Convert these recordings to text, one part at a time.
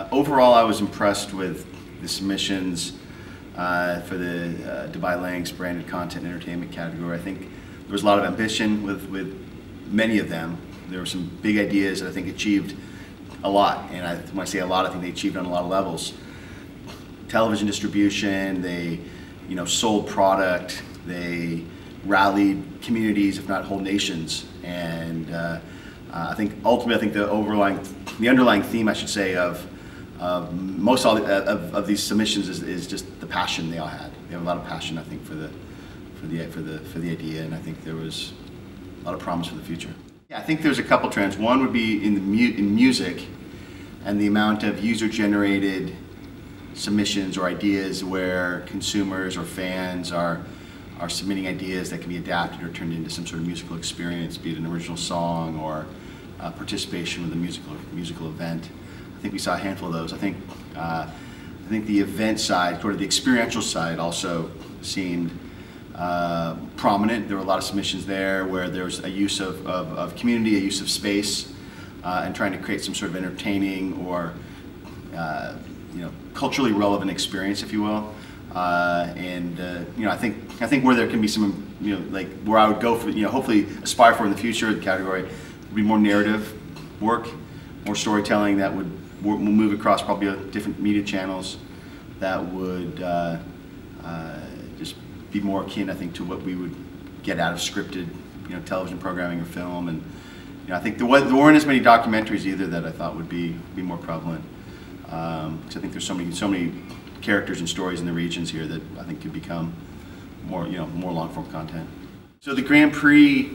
Overall, I was impressed with the submissions for the Dubai Lynx branded content and entertainment category. I think there was a lot of ambition with many of them. There were some big ideas that I think achieved a lot, and when I say a lot, I think they achieved on a lot of levels. Television distribution, they sold product, they rallied communities, if not whole nations, and I think ultimately, the underlying theme, I should say, of most all of these submissions is just the passion they all had. They have a lot of passion, I think, for the idea, and I think there was a lot of promise for the future. Yeah, I think there's a couple trends. One would be in music, and the amount of user-generated submissions or ideas where consumers or fans are submitting ideas that can be adapted or turned into some sort of musical experience, be it an original song or participation with a musical event. I think we saw a handful of those. I think the event side, sort of the experiential side, also seemed prominent. There were a lot of submissions there where there was a use of community, a use of space, and trying to create some sort of entertaining or culturally relevant experience, if you will. I think where there can be some, like where I would go for, hopefully aspire for in the future, the category would be more narrative work, more storytelling that will move across probably different media channels, that would just be more akin, I think, to what we would get out of scripted, television programming or film. And I think there weren't as many documentaries either that I thought would be more prevalent. Because I think there's so many characters and stories in the regions here that I think could become more long-form content. So the Grand Prix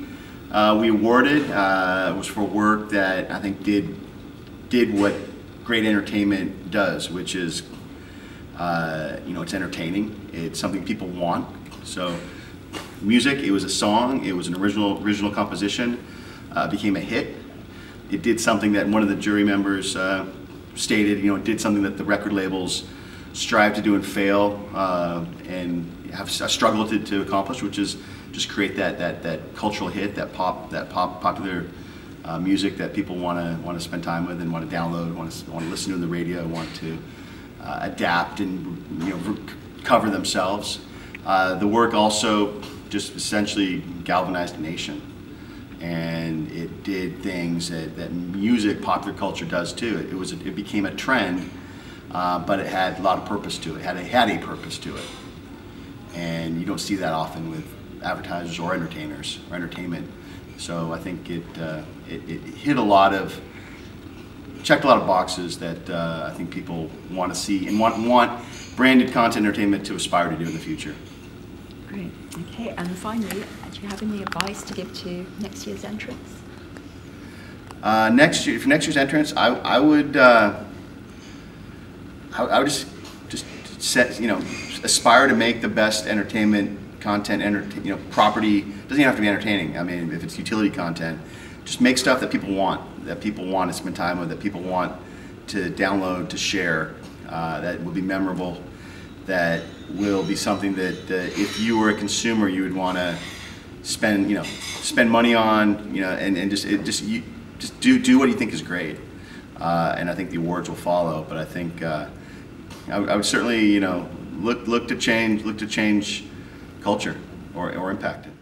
we awarded was for work that I think did what great entertainment does, which is it's entertaining. It's something people want. So music, it was a song, it was an original composition, became a hit. It did something that one of the jury members stated, it did something that the record labels strive to do and fail and have struggled to accomplish, which is just create that cultural hit, that popular music that people want to spend time with and want to download, want to listen to on the radio, want to adapt and cover themselves. The work also just essentially galvanized a nation, and it did things that music, popular culture does too. It became a trend, but it had a lot of purpose to it. It had a purpose to it, and you don't see that often with advertisers or entertainers or entertainment. So I think it hit checked a lot of boxes that I think people want to see and want branded content entertainment to aspire to do in the future. Great. Okay. And finally, do you have any advice to give to next year's entrants? For next year's entrants, I would just set, aspire to make the best entertainment content. Property doesn't even have to be entertaining. I mean, if it's utility content, just make stuff that people want to spend time with, that people want to download, to share, that will be memorable, that will be something that if you were a consumer, you would want to spend money on, and just do what you think is great. And I think the awards will follow. But I think I would certainly look to change culture or impact it.